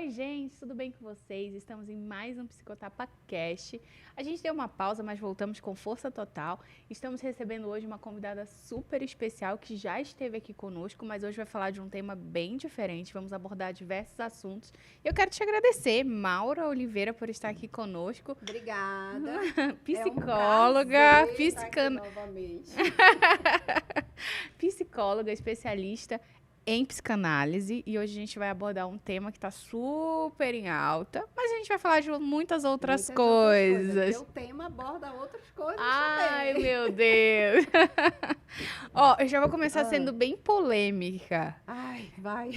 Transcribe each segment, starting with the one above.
Oi, gente, tudo bem com vocês? Estamos em mais um Psicotapa Cast. A gente deu uma pausa, mas voltamos com força total. Estamos recebendo hoje uma convidada super especial que já esteve aqui conosco, mas hoje vai falar de um tema bem diferente. Vamos abordar diversos assuntos. Eu quero te agradecer, Maura Oliveira, por estar aqui conosco. Obrigada. Psicóloga, É um prazer estar aqui novamente. psicóloga, especialista em psicanálise, e hoje a gente vai abordar um tema que está super em alta, mas a gente vai falar de muitas outras coisas. Porque o tema aborda outras coisas Ai, também. meu Deus! Ó, eu já vou começar sendo bem polêmica. Ai, vai.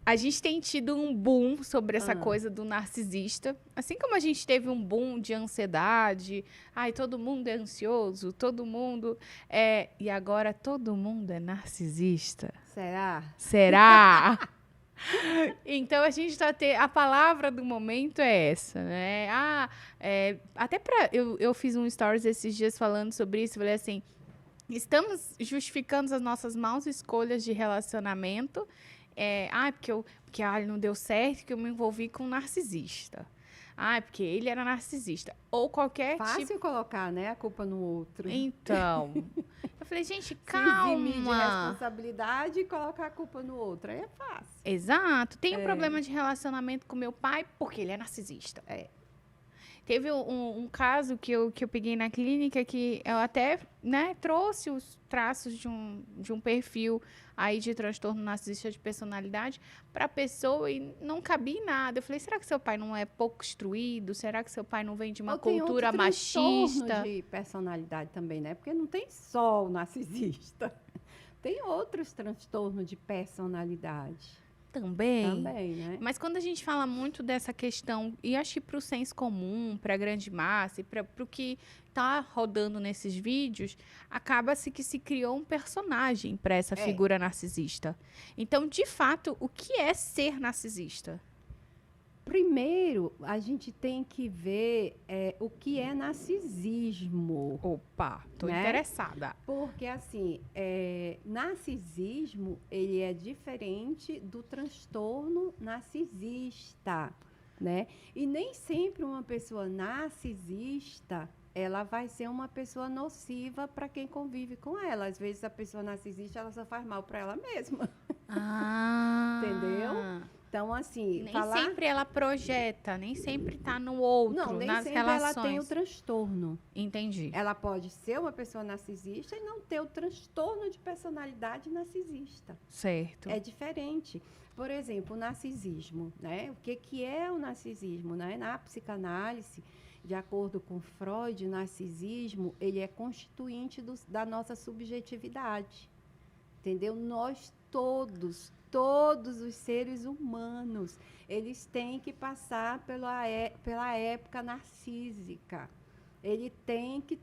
A gente tem tido um boom sobre essa coisa do narcisista. Assim como a gente teve um boom de ansiedade. Ai, todo mundo é ansioso, todo mundo é... E agora todo mundo é narcisista. Será? Será? Então a gente tá a palavra do momento é essa, né? Até eu fiz um stories esses dias falando sobre isso, falei assim, estamos justificando as nossas maus escolhas de relacionamento, porque não deu certo, que eu me envolvi com um narcisista. Porque ele era narcisista. Ou qualquer Fácil colocar, né, a culpa no outro. Então, eu falei, gente, Se calma. eximir de responsabilidade e colocar a culpa no outro. Aí é fácil. Exato. Tem um problema de relacionamento com meu pai porque ele é narcisista. Teve um caso que eu peguei na clínica que eu até, né, trouxe os traços de um perfil aí de transtorno narcisista de personalidade para a pessoa e não cabia em nada. Eu falei, será que seu pai não é pouco instruído? Será que seu pai não vem de uma cultura machista? Transtorno de personalidade também, né? Porque não tem só o narcisista. Tem outros transtornos de personalidade. Também, né? Mas quando a gente fala muito dessa questão, e acho que para o senso comum, para a grande massa, e para o que está rodando nesses vídeos, acaba-se que se criou um personagem para essa figura narcisista. Então, de fato, o que é ser narcisista? Primeiro, a gente tem que ver o que é narcisismo. Opa, tô interessada. Porque, assim, narcisismo, ele é diferente do transtorno narcisista, né? E nem sempre uma pessoa narcisista, ela vai ser uma pessoa nociva para quem convive com ela. Às vezes, a pessoa narcisista, ela só faz mal para ela mesma. Entendeu? Então, assim, nem sempre ela projeta, nem sempre tá no outro, não, nem nas sempre relações. ela tem o transtorno. Entendi. Ela pode ser uma pessoa narcisista e não ter o transtorno de personalidade narcisista. Certo. É diferente. Por exemplo, o narcisismo, né? O que é o narcisismo, né? Na psicanálise, de acordo com Freud, o narcisismo, ele é constituinte da nossa subjetividade. Entendeu? Nós todos os seres humanos, eles têm que passar pela época narcísica. Ele tem que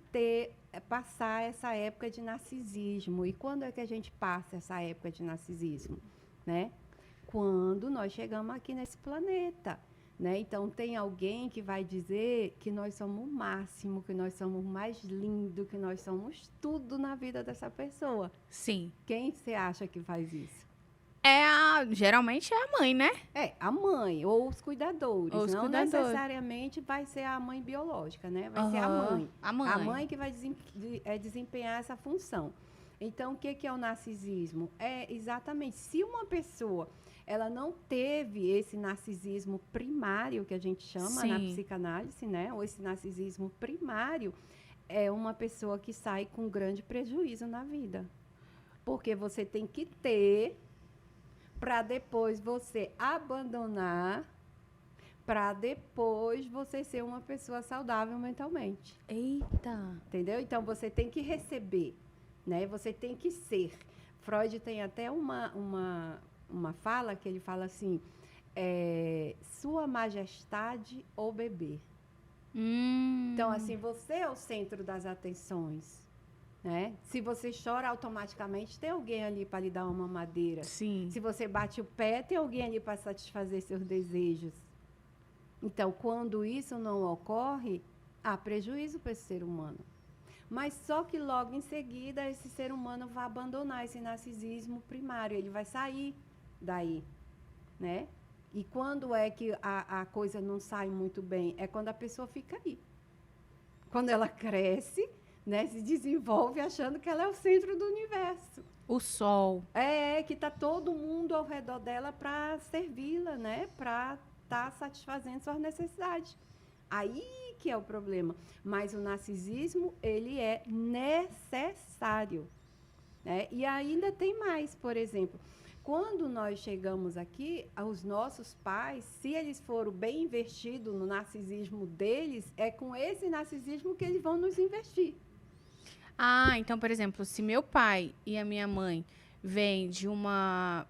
passar essa época de narcisismo. E quando é que a gente passa essa época de narcisismo? Né? Quando nós chegamos aqui nesse planeta. Né? Então, tem alguém que vai dizer que nós somos o máximo, que nós somos o mais lindo, que nós somos tudo na vida dessa pessoa. Sim. Quem você acha que faz isso? Geralmente é a mãe, né? A mãe ou os cuidadores. Não necessariamente vai ser a mãe biológica, né? Vai ser a mãe. A mãe. A mãe que vai desempenhar essa função. Então, o que é o narcisismo? É exatamente, se uma pessoa ela não teve esse narcisismo primário, que a gente chama na psicanálise, né? Ou esse narcisismo primário, é uma pessoa que sai com grande prejuízo na vida. Porque você tem que ter para depois você abandonar, para depois você ser uma pessoa saudável mentalmente. Eita! Entendeu? Então, você tem que receber, né? Você tem que ser. Freud tem até uma fala que ele fala assim, Sua Majestade ou bebê. Então, assim, você é o centro das atenções. Né? Se você chora, automaticamente tem alguém ali para lhe dar uma mamadeira. Sim. Se você bate o pé, tem alguém ali para satisfazer seus desejos. Então, quando isso não ocorre, há prejuízo para esse ser humano. Mas só que logo em seguida, esse ser humano vai abandonar esse narcisismo primário, ele vai sair daí, né? E quando é que a coisa não sai muito bem? É quando a pessoa fica aí. Quando ela cresce, né, se desenvolve achando que ela é o centro do universo. O sol. Que está todo mundo ao redor dela para servi-la, né? Para estar satisfazendo suas necessidades. Aí que é o problema. Mas o narcisismo, ele é necessário. Né? E ainda tem mais, por exemplo, quando nós chegamos aqui, os nossos pais, se eles foram bem investidos no narcisismo deles, é com esse narcisismo que eles vão nos investir. Ah, então, por exemplo, se meu pai e a minha mãe vêm de uma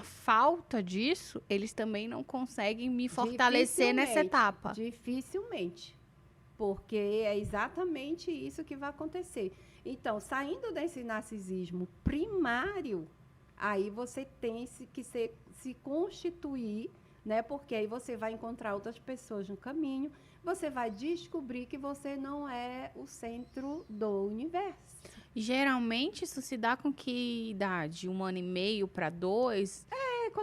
falta disso, eles também não conseguem me fortalecer nessa etapa. Dificilmente. Porque é exatamente isso que vai acontecer. Então, saindo desse narcisismo primário, aí você tem que se constituir, né? Porque aí você vai encontrar outras pessoas no caminho, você vai descobrir que você não é o centro do universo. Geralmente, isso se dá com que idade? 1 ano e meio para 2?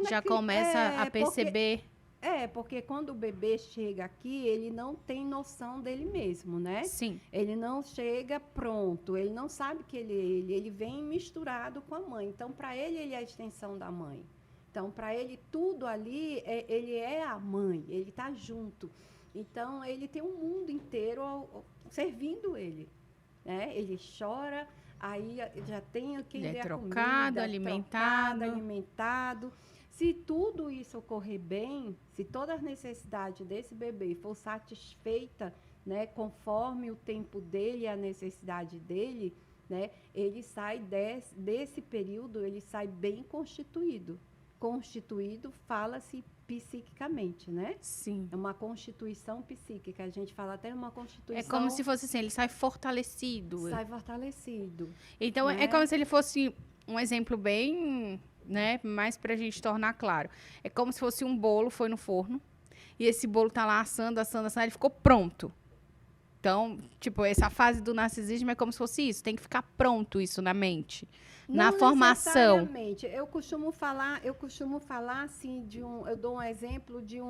Já começa a perceber... Porque quando o bebê chega aqui, ele não tem noção dele mesmo, né? Sim. Ele não chega pronto, ele não sabe que ele vem misturado com a mãe. Então, para ele é a extensão da mãe. Então, para ele, tudo ali, ele é a mãe, ele está junto. Então, ele tem um mundo inteiro servindo ele. Né? Ele chora, aí já tem quem dê a comida, alimentado. Se tudo isso ocorrer bem, se todas as necessidades desse bebê for satisfeita, né, conforme o tempo dele e a necessidade dele, né, ele sai desse período, ele sai bem constituído. Constituído fala-se psiquicamente, né? Sim. É uma constituição psíquica. A gente fala até uma constituição... É como se fosse assim, ele sai fortalecido. Sai fortalecido. Então, né? É como se ele fosse um exemplo bem... né? Mais pra gente tornar claro. É como se fosse um bolo, foi no forno, e esse bolo tá lá assando, ele ficou pronto. Então, tipo, essa fase do narcisismo é como se fosse isso, tem que ficar pronto isso na mente, na formação. Necessariamente. Eu costumo falar assim eu dou um exemplo de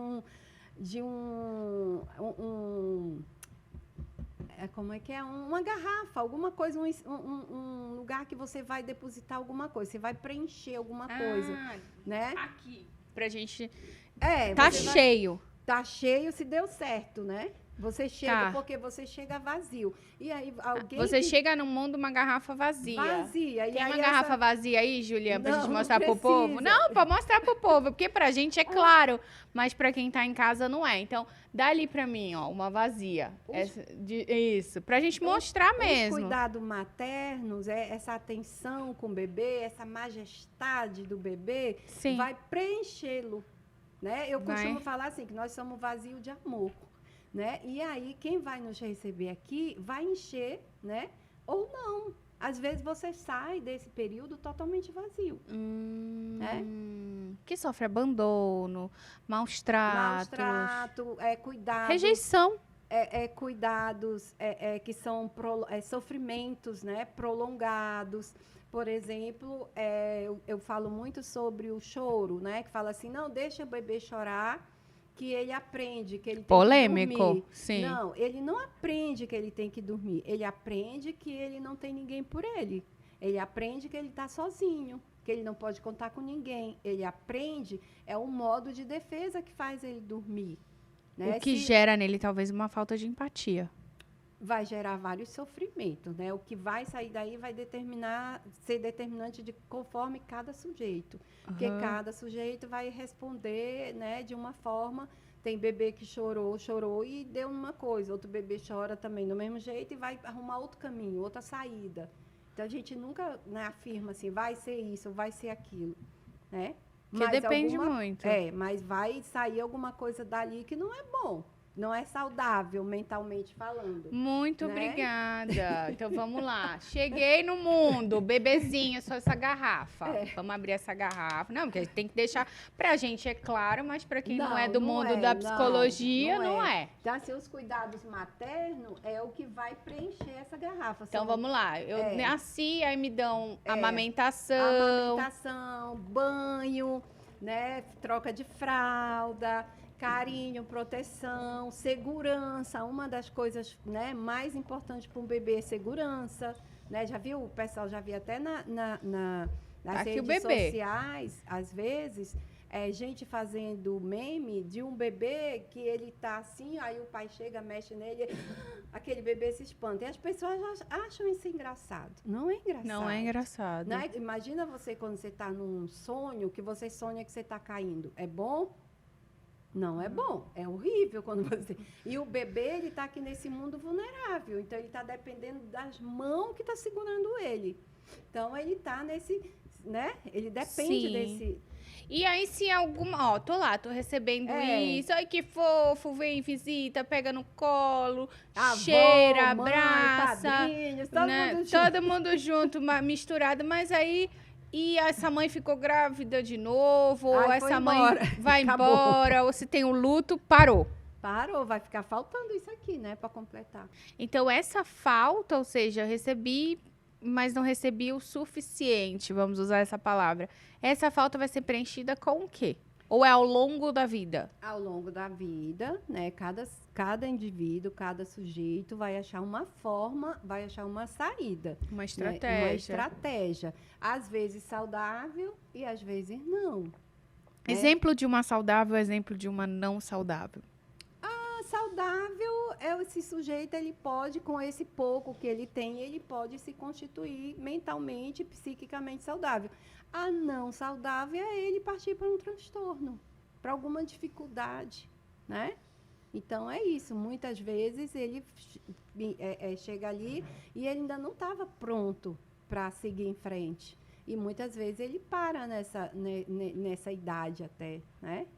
como é que é? Uma garrafa, alguma coisa, um lugar que você vai depositar alguma coisa, você vai preencher alguma coisa, né? Aqui, pra gente... Tá cheio. Tá cheio se deu certo, né? Você chega, porque você chega vazio. E aí alguém... Você chega no mundo uma garrafa vazia. Vazia. Tem uma garrafa vazia aí, Juliana, pra gente mostrar pro povo? Não, pra mostrar pro povo, porque pra gente é claro, mas pra quem tá em casa não é. Então, dá ali pra mim, ó, uma vazia. Isso, pra gente mostrar mesmo. Os cuidados maternos, essa atenção com o bebê, essa majestade do bebê, Sim. vai preenchê-lo, né? Eu costumo falar assim, que nós somos vazios de amor. Né? E aí, quem vai nos receber aqui vai encher, né? Ou não. Às vezes você sai desse período totalmente vazio. Né? Que sofre abandono, maus tratos. Cuidados. Rejeição. Cuidados que são sofrimentos, né? Prolongados. Por exemplo, eu falo muito sobre o choro, né? Que fala assim, não, deixa o bebê chorar, que ele aprende que ele tem que dormir. Sim. Não, ele não aprende que ele tem que dormir. Ele aprende que ele não tem ninguém por ele. Ele aprende que ele está sozinho, que ele não pode contar com ninguém. Ele aprende, é um modo de defesa que faz ele dormir. Né? O que gera nele talvez uma falta de empatia. Vai gerar vários sofrimentos, né? O que vai sair daí vai ser determinante de conforme cada sujeito. Porque cada sujeito vai responder, né, de uma forma. Tem bebê que chorou e deu uma coisa. Outro bebê chora também do mesmo jeito e vai arrumar outro caminho, outra saída. Então, a gente nunca, né, afirma assim, vai ser isso, vai ser aquilo, né? Mas depende muito. Mas vai sair alguma coisa dali que não é bom. Não é saudável, mentalmente falando. Muito né? obrigada. Então, vamos lá. Cheguei no mundo, bebezinho, só essa garrafa. Vamos abrir essa garrafa. Não, porque a gente tem que deixar... Pra gente é claro, mas pra quem não é do mundo da psicologia, não é. Então, assim, os cuidados maternos é o que vai preencher essa garrafa. Então, vamos lá. Eu nasci, aí me dão amamentação. Amamentação, banho... né? Troca de fralda, carinho, proteção, segurança. Uma das coisas, né, mais importantes para um bebê é segurança, né? Já viu? O pessoal já viu até nas Tá aqui o redes bebê. sociais, às vezes, gente fazendo meme de um bebê que ele tá assim, aí o pai chega, mexe nele, aquele bebê se espanta. E as pessoas acham isso engraçado. Não é engraçado. Não é engraçado. Né? Imagina você quando você está num sonho, que você sonha que você está caindo. É bom? Não é bom. É horrível quando você... E o bebê, ele está aqui nesse mundo vulnerável. Então, ele está dependendo das mãos que está segurando ele. Então, ele está nesse... né? Ele depende Sim. desse... E aí, se alguma... Ó, tô recebendo isso. Ai, que fofo, vem, visita, pega no colo, cheira, mãe, abraça. padrinhos, todo né? mundo junto. Todo mundo junto, misturado. Mas aí... E essa mãe ficou grávida de novo, ou Ai, foi essa mãe embora. vai Acabou. embora, ou se tem um luto, parou. Parou, vai ficar faltando isso aqui, né? Para completar. Então, essa falta, ou seja, eu recebi, mas não recebi o suficiente, vamos usar essa palavra. Essa falta vai ser preenchida com o quê? Ou é ao longo da vida? Ao longo da vida, né? Cada indivíduo, cada sujeito vai achar uma forma, vai achar uma saída. Uma Né? estratégia. Uma estratégia. Às vezes saudável e às vezes não. Né? Exemplo de uma saudável, exemplo de uma não saudável. Saudável é esse sujeito, ele pode, com esse pouco que ele tem, ele pode se constituir mentalmente, psiquicamente saudável. A não saudável é ele partir para um transtorno, para alguma dificuldade, né? Então, é isso. Muitas vezes ele chega ali e ele ainda não estava pronto para seguir em frente. E muitas vezes ele para nessa idade até, né?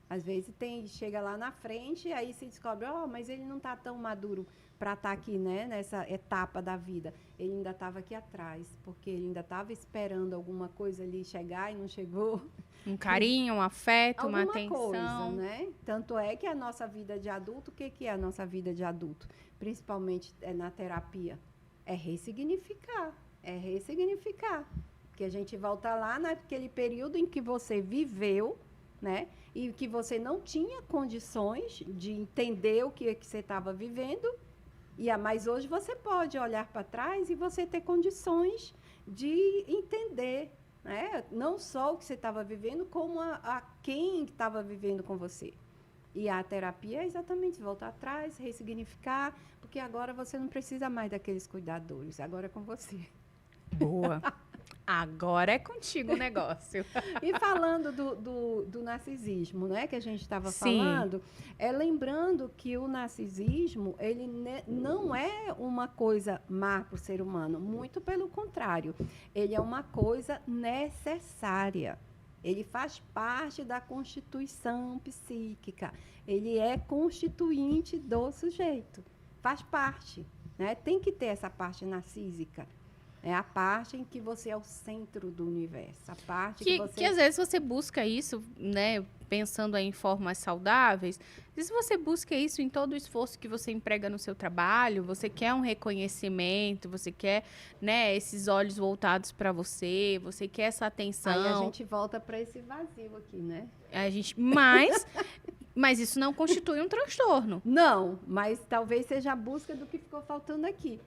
Às vezes chega lá na frente e aí se descobre, mas ele não está tão maduro para estar aqui, né, nessa etapa da vida. Ele ainda estava aqui atrás, porque ele ainda estava esperando alguma coisa ali chegar e não chegou. Um carinho, um afeto, uma Alguma atenção. coisa, né? Tanto é que a nossa vida de adulto, o que é a nossa vida de adulto? Principalmente na terapia. É ressignificar. É ressignificar. Porque a gente volta lá naquele período em que você viveu, né? E que você não tinha condições de entender o que você estava vivendo. Mas hoje você pode olhar para trás e você ter condições de entender, né? Não só o que você estava vivendo, como a quem estava vivendo com você. E a terapia é exatamente voltar atrás, ressignificar, porque agora você não precisa mais daqueles cuidadores, agora é com você. Boa. Agora é contigo o negócio. E falando do narcisismo, né, que a gente estava falando, lembrando que o narcisismo, ele não é uma coisa má para o ser humano, muito pelo contrário, ele é uma coisa necessária. Ele faz parte da constituição psíquica, ele é constituinte do sujeito, faz parte, né? Tem que ter essa parte narcísica. É a parte em que você é o centro do universo. A parte que você... Que às vezes você busca isso, né? Pensando em formas saudáveis. Às vezes você busca isso em todo o esforço que você emprega no seu trabalho. Você quer um reconhecimento, você quer, né, esses olhos voltados para você, você quer essa atenção. Aí a gente volta para esse vazio aqui, né? Mas isso não constitui um transtorno. Não, mas talvez seja a busca do que ficou faltando aqui.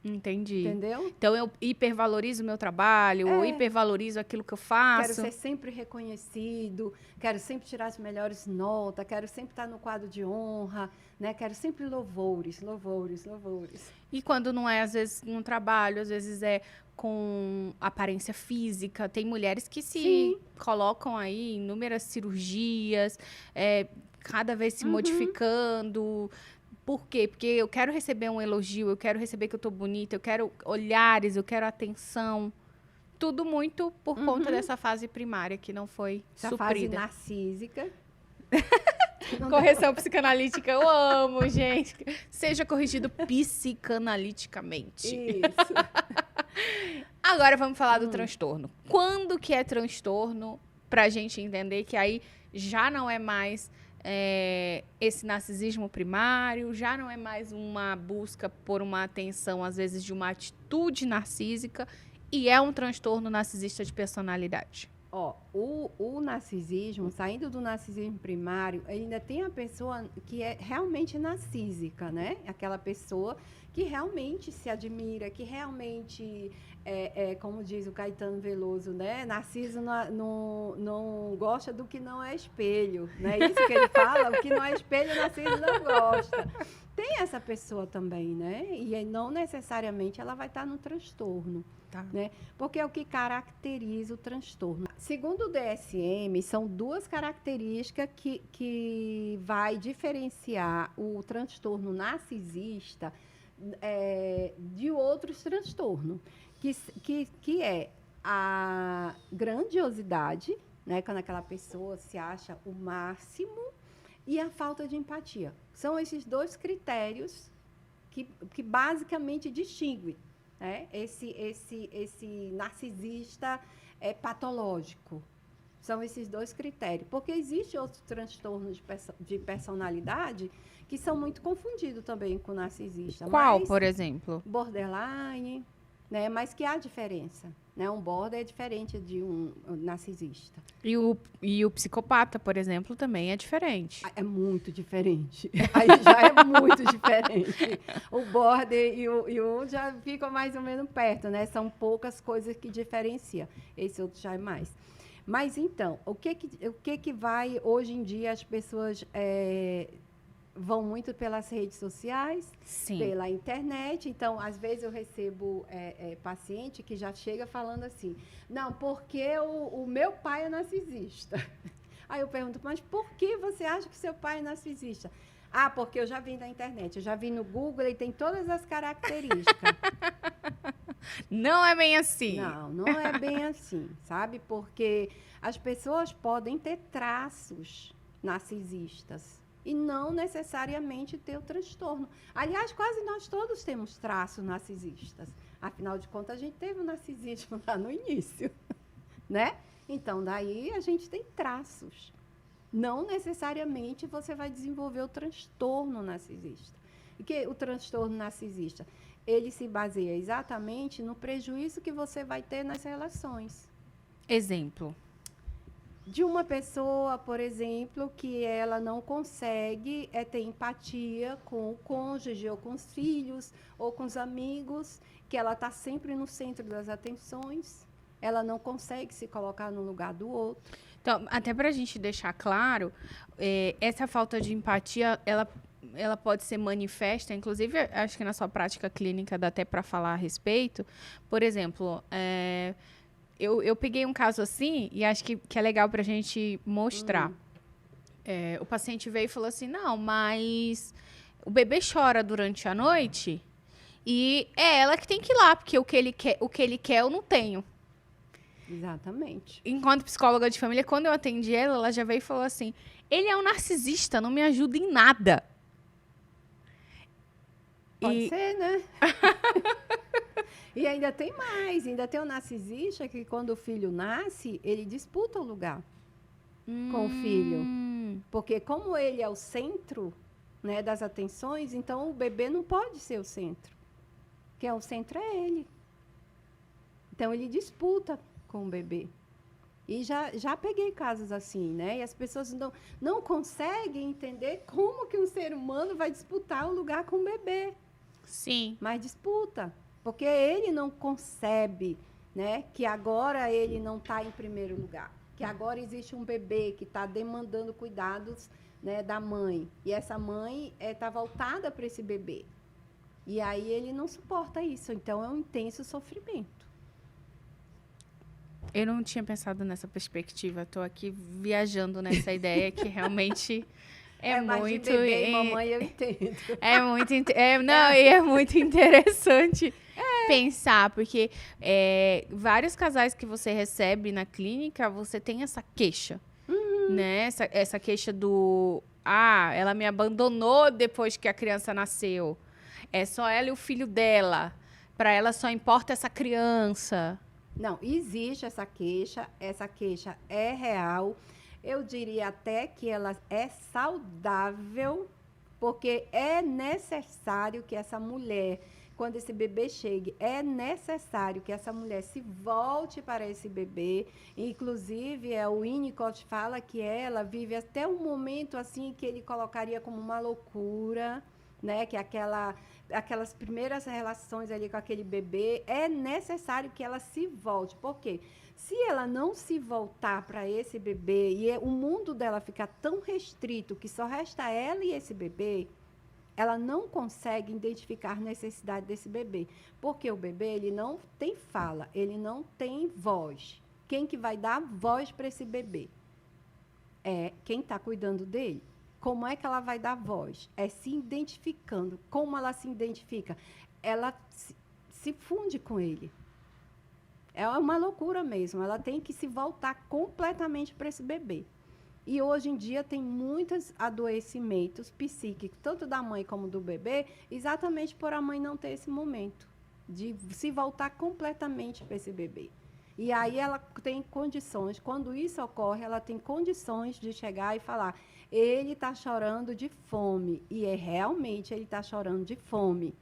Entendi. Entendeu? Então, eu hipervalorizo o meu trabalho, eu hipervalorizo aquilo que eu faço. Quero ser sempre reconhecido, quero sempre tirar as melhores notas, quero sempre estar no quadro de honra, né? Quero sempre louvores, louvores, louvores. E quando não é, às vezes, um trabalho, às vezes é com aparência física. Tem mulheres que se colocam aí em inúmeras cirurgias, cada vez se modificando... Por quê? Porque eu quero receber um elogio, eu quero receber que eu tô bonita, eu quero olhares, eu quero atenção. Tudo muito por conta dessa fase primária que não foi suprida. Fase narcísica. Correção psicanalítica, eu amo, gente. Seja corrigido psicanaliticamente. Isso. Agora vamos falar do transtorno. Quando que é transtorno? Pra gente entender que aí já não é mais... esse narcisismo primário, já não é mais uma busca por uma atenção, às vezes, de uma atitude narcísica, e é um transtorno narcisista de personalidade. o narcisismo, saindo do narcisismo primário, ainda tem a pessoa que é realmente narcísica, né? Aquela pessoa que realmente se admira, que realmente, como diz o Caetano Veloso, né? Narciso não gosta do que não é espelho, né? Isso que ele fala, o que não é espelho, Narciso não gosta. Tem essa pessoa também, né? E não necessariamente ela vai estar no transtorno. Tá. Né? Porque é o que caracteriza o transtorno. Segundo o DSM, são duas características que vai diferenciar o transtorno narcisista de outros transtornos, que é a grandiosidade, né? Quando aquela pessoa se acha o máximo, e a falta de empatia. São esses dois critérios que basicamente distinguem, né? Esse narcisista patológico. São esses dois critérios. Porque existem outros transtornos de personalidade que são muito confundidos também com o narcisista. Qual, por exemplo? Borderline, né? Mas que há diferença. Né? Um border é diferente de um narcisista. E o psicopata, por exemplo, também é diferente. É muito diferente. Aí já é muito diferente. O border e o já ficam mais ou menos perto, né? São poucas coisas que diferenciam. Esse outro já é mais. Mas, então, o que vai... Hoje em dia, as pessoas vão muito pelas redes sociais, Sim. Pela internet. Então, às vezes, eu recebo paciente que já chega falando assim, não, porque o meu pai é narcisista. Aí eu pergunto, mas por que você acha que seu pai é narcisista? Ah, porque eu já vi na internet, eu já vi no Google, ele tem todas as características. Não é bem assim. Não é bem assim, sabe? Porque as pessoas podem ter traços narcisistas e não necessariamente ter o transtorno. Aliás, quase nós todos temos traços narcisistas. Afinal de contas, a gente teve o narcisismo lá no início, né? Então, daí a gente tem traços. Não necessariamente você vai desenvolver o transtorno narcisista. E que o transtorno narcisista, ele se baseia exatamente no prejuízo que você vai ter nas relações. Exemplo. De uma pessoa, por exemplo, que ela não consegue ter empatia com o cônjuge, ou com os filhos, ou com os amigos, que ela está sempre no centro das atenções, ela não consegue se colocar no lugar do outro. Então, até para a gente deixar claro, essa falta de empatia, ela pode ser manifesta, inclusive, acho que na sua prática clínica dá até para falar a respeito. Por exemplo, eu peguei um caso assim, e acho que é legal para a gente mostrar. O paciente veio e falou assim, não, mas o bebê chora durante a noite e é ela que tem que ir lá, porque o que ele quer eu não tenho. Exatamente. Enquanto psicóloga de família, quando eu atendi ela já veio e falou assim, ele é um narcisista, não me ajuda em nada. Pode ser, né? E ainda tem mais, ainda tem o narcisista que quando o filho nasce, ele disputa o lugar com o filho. Porque como ele é o centro, né, das atenções, então o bebê não pode ser o centro. Quem é o centro é ele. Então ele disputa com o bebê. E já peguei casos assim, né? E as pessoas não conseguem entender como que um ser humano vai disputar o lugar com o bebê. Sim. Mas disputa. Porque ele não concebe, né, que agora ele não está em primeiro lugar. Que agora existe um bebê que está demandando cuidados, né, da mãe. E essa mãe está voltada para esse bebê. E aí ele não suporta isso. Então é um intenso sofrimento. Eu não tinha pensado nessa perspectiva. Estou aqui viajando nessa ideia que realmente Mas muito... de bebê e mamãe eu entendo. É muito interessante pensar, porque vários casais que você recebe na clínica, você tem essa queixa, né? Essa queixa do... ela me abandonou depois que a criança nasceu. É só ela e o filho dela. Para ela só importa essa criança. Não, existe essa queixa é real. Eu diria até que ela é saudável, porque é necessário que essa mulher quando esse bebê chegue, é necessário que essa mulher se volte para esse bebê. Inclusive, o Winnicott fala que ela vive até um momento assim que ele colocaria como uma loucura, né? Que aquelas primeiras relações ali com aquele bebê, é necessário que ela se volte. Por quê? Se ela não se voltar para esse bebê e o mundo dela ficar tão restrito que só resta ela e esse bebê, ela não consegue identificar a necessidade desse bebê. Porque o bebê, ele não tem fala, ele não tem voz. Quem que vai dar voz para esse bebê? É quem está cuidando dele. Como é que ela vai dar voz? É se identificando. Como ela se identifica? Ela se funde com ele. É uma loucura mesmo. Ela tem que se voltar completamente para esse bebê. E hoje em dia tem muitos adoecimentos psíquicos, tanto da mãe como do bebê, exatamente por a mãe não ter esse momento de se voltar completamente para esse bebê. E aí ela tem condições, quando isso ocorre, ela tem condições de chegar e falar: ele está chorando de fome. E realmente ele está chorando de fome.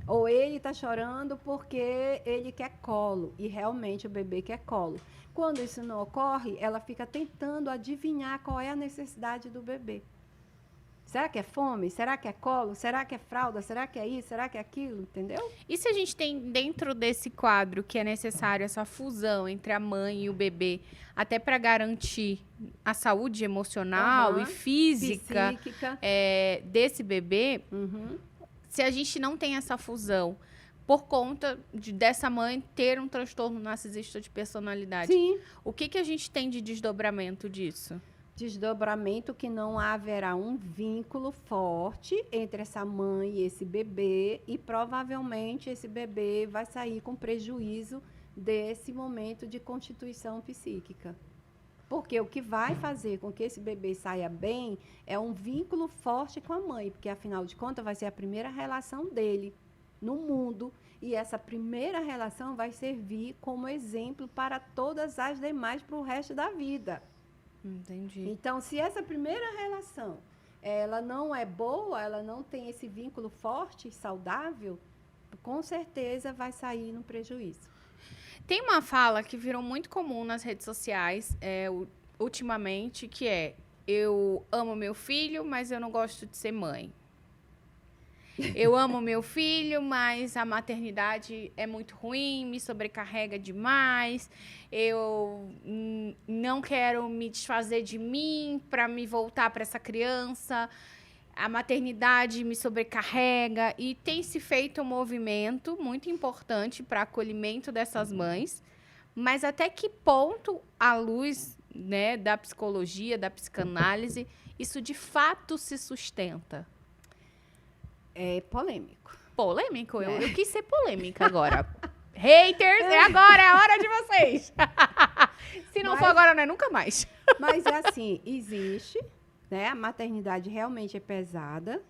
Ou ele está chorando porque ele quer colo, e realmente o bebê quer colo. Quando isso não ocorre, ela fica tentando adivinhar qual é a necessidade do bebê. Será que é fome? Será que é colo? Será que é fralda? Será que é isso? Será que é aquilo? Entendeu? E se a gente tem dentro desse quadro que é necessário essa fusão entre a mãe e o bebê, até para garantir a saúde emocional e física desse bebê, se a gente não tem essa fusão por conta dessa mãe ter um transtorno narcisista de personalidade, Sim. O que a gente tem de desdobramento disso? Desdobramento que não haverá um vínculo forte entre essa mãe e esse bebê, e provavelmente esse bebê vai sair com prejuízo desse momento de constituição psíquica. Porque o que vai fazer com que esse bebê saia bem é um vínculo forte com a mãe, porque afinal de contas vai ser a primeira relação dele no mundo, e essa primeira relação vai servir como exemplo para todas as demais para o resto da vida. Entendi. Então, se essa primeira relação ela não é boa, ela não tem esse vínculo forte e saudável, com certeza vai sair no prejuízo. Tem uma fala que virou muito comum nas redes sociais ultimamente, que é: eu amo meu filho, mas eu não gosto de ser mãe. Eu amo meu filho, mas a maternidade é muito ruim, me sobrecarrega demais. Eu não quero me desfazer de mim para me voltar para essa criança. A maternidade me sobrecarrega. E tem se feito um movimento muito importante para acolhimento dessas mães. Mas até que ponto, à luz, né, da psicologia, da psicanálise, isso de fato se sustenta? É polêmico. Polêmico? Eu quis ser polêmica agora. Haters, é agora, é a hora de vocês. Se não for agora, não é nunca mais. Mas é assim, existe, né? A maternidade realmente é pesada.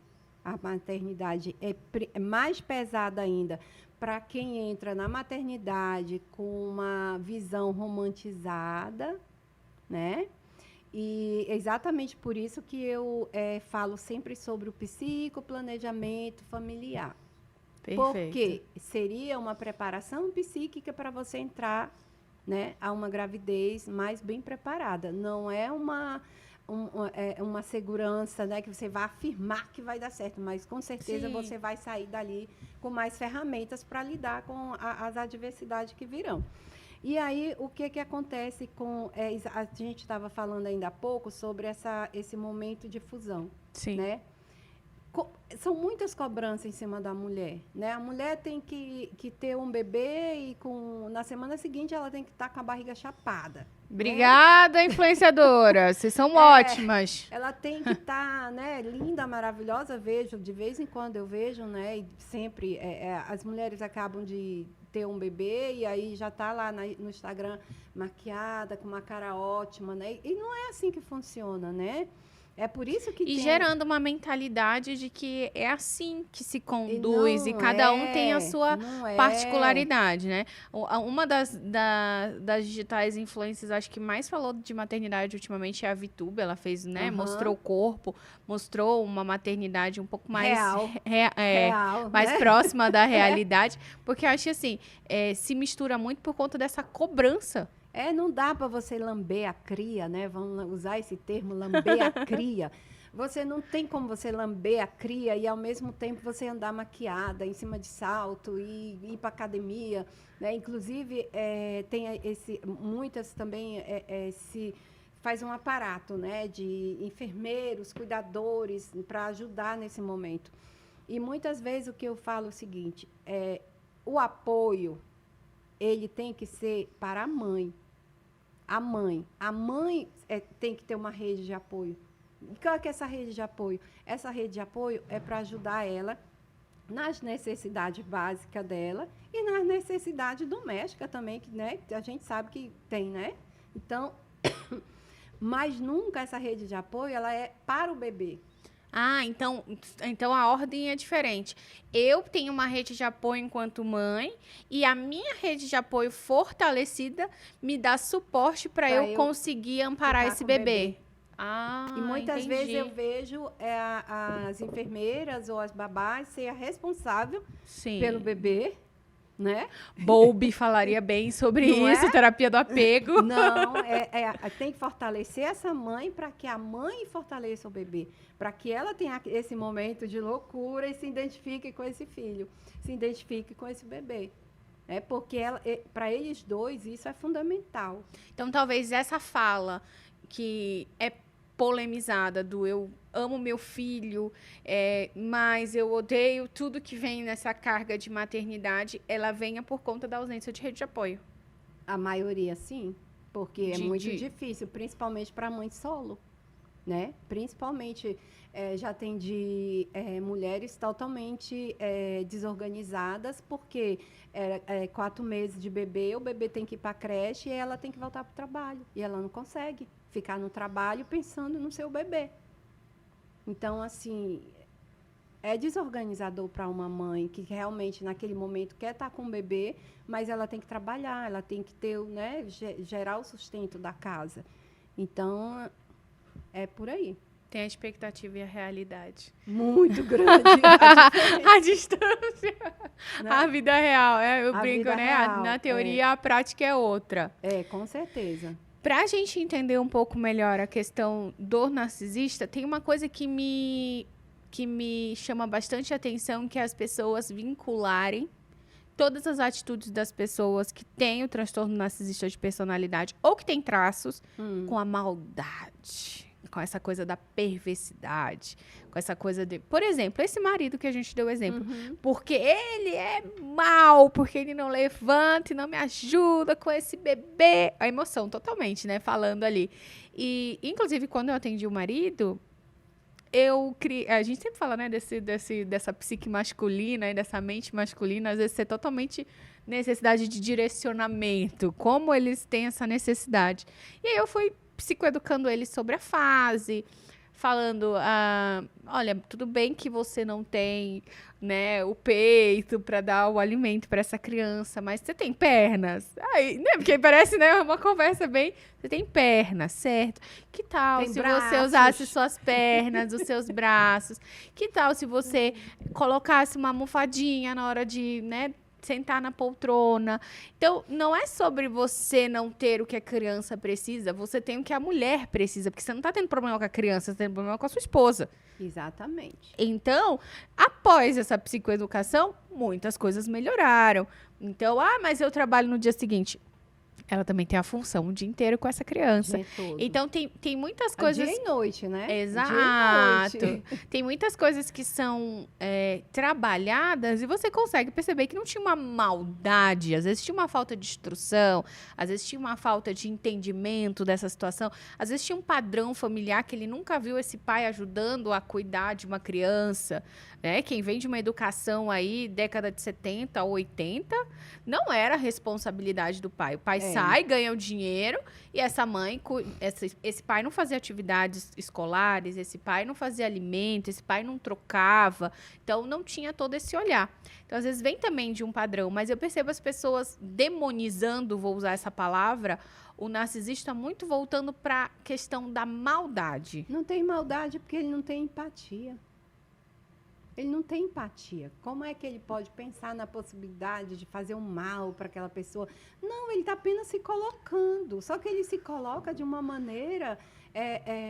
A maternidade é mais pesada ainda para quem entra na maternidade com uma visão romantizada, né? E é exatamente por isso que eu falo sempre sobre o psicoplanejamento familiar. Perfeito. Porque seria uma preparação psíquica para você entrar, né, a uma gravidez mais bem preparada. Não é uma segurança, né, que você vai afirmar que vai dar certo, mas com certeza você vai sair dali com mais ferramentas para lidar com as adversidades que virão. E aí, o que acontece com... a gente estava falando ainda há pouco sobre esse momento de fusão. Sim. Né? São muitas cobranças em cima da mulher. Né? A mulher tem que ter um bebê e na semana seguinte ela tem que estar com a barriga chapada. Obrigada, né? Influenciadora. Vocês são ótimas. Ela tem que estar, né, linda, maravilhosa. Vejo, de vez em quando eu vejo, né? E sempre as mulheres acabam de ter um bebê e aí já está lá no Instagram maquiada, com uma cara ótima, né? E não é assim que funciona, né? É por isso que E tem... gerando uma mentalidade de que é assim que se E conduz e não cada um tem a sua não é. particularidade, né? Uma das digitais influencers, acho que mais falou de maternidade ultimamente é a VTube. Ela fez, né? Aham. Mostrou o corpo, mostrou uma maternidade um pouco mais Real. Real, mais né? próxima da realidade, porque eu acho que assim, se mistura muito por conta dessa cobrança. Não dá para você lamber a cria, né? Vamos usar esse termo, lamber a cria. Você não tem como você lamber a cria e, ao mesmo tempo, você andar maquiada, em cima de salto e ir para academia, né? Inclusive, tem muitas também se faz um aparato, né? De enfermeiros, cuidadores, para ajudar nesse momento. E, muitas vezes, o que eu falo é o seguinte, o apoio, ele tem que ser para a mãe. A mãe tem que ter uma rede de apoio. E qual é essa rede de apoio? Essa rede de apoio é para ajudar ela nas necessidades básicas dela e nas necessidades domésticas também, que, né, a gente sabe que tem, né? Então, mas nunca essa rede de apoio ela é para o bebê. Ah, então a ordem é diferente. Eu tenho uma rede de apoio enquanto mãe e a minha rede de apoio fortalecida me dá suporte para eu conseguir amparar esse bebê. Ah, e muitas entendi. vezes eu vejo as enfermeiras ou as babás ser a responsável pelo bebê, né? Bowlby falaria bem sobre isso, terapia do apego. Não, tem que fortalecer essa mãe para que a mãe fortaleça o bebê, para que ela tenha esse momento de loucura e se identifique com esse filho, se identifique com esse bebê. Porque para eles dois isso é fundamental. Então, talvez essa fala que é polemizada do eu amo meu filho, mas eu odeio tudo que vem nessa carga de maternidade, ela venha por conta da ausência de rede de apoio. A maioria, sim, porque é muito difícil, principalmente para mãe solo, né? Principalmente, já atendi mulheres totalmente desorganizadas, porque 4 meses de bebê, o bebê tem que ir para a creche e ela tem que voltar para o trabalho, e ela não consegue ficar no trabalho pensando no seu bebê. Então, assim, é desorganizador para uma mãe que realmente, naquele momento, quer estar com o bebê, mas ela tem que trabalhar, ela tem que ter, né, gerar o sustento da casa. Então, é por aí. Tem a expectativa e a realidade. Muito grande. A distância. Né? A vida real. Eu brinco, né? Real, na teoria, a prática é outra. Com certeza. Para a gente entender um pouco melhor a questão do narcisista, tem uma coisa que me chama bastante atenção, que é as pessoas vincularem todas as atitudes das pessoas que têm o transtorno narcisista de personalidade ou que têm traços com a maldade, com essa coisa da perversidade, com essa coisa de... Por exemplo, esse marido que a gente deu o exemplo. Porque ele é mau, porque ele não levanta e não me ajuda com esse bebê. A emoção, totalmente, né? Falando ali. E, inclusive, quando eu atendi o marido, a gente sempre fala, né? Dessa psique masculina e dessa mente masculina, às vezes ser totalmente necessidade de direcionamento. Como eles têm essa necessidade. E aí eu fui psicoeducando ele sobre a fase, falando, olha, tudo bem que você não tem, né, o peito para dar o alimento para essa criança, mas você tem pernas. Aí, né, porque parece, né, uma conversa bem, você tem pernas, certo? Que tal tem se braços. Você usasse suas pernas, os seus braços? Que tal se você colocasse uma almofadinha na hora de, né, sentar na poltrona? Então, não é sobre você não ter o que a criança precisa, você tem o que a mulher precisa, porque você não está tendo problema com a criança, você está tendo problema com a sua esposa. Exatamente. Então, após essa psicoeducação, muitas coisas melhoraram. Então, mas eu trabalho no dia seguinte. Ela também tem a função o dia inteiro com essa criança. Então, tem muitas coisas... Dia e noite, né? Exato. Dia e noite. Tem muitas coisas que são trabalhadas e você consegue perceber que não tinha uma maldade. Às vezes tinha uma falta de instrução, às vezes tinha uma falta de entendimento dessa situação. Às vezes tinha um padrão familiar que ele nunca viu esse pai ajudando a cuidar de uma criança. Né? Quem vem de uma educação aí, década de 70 ou 80, não era responsabilidade do pai. O pai sai, ganha o dinheiro, e essa mãe, esse pai não fazia atividades escolares, esse pai não fazia alimento, esse pai não trocava, então não tinha todo esse olhar. Então, às vezes, vem também de um padrão, mas eu percebo as pessoas demonizando, vou usar essa palavra, o narcisista muito voltando para a questão da maldade. Não tem maldade porque ele não tem empatia. Ele não tem empatia. Como é que ele pode pensar na possibilidade de fazer um mal para aquela pessoa? Não, ele está apenas se colocando. Só que ele se coloca de uma maneira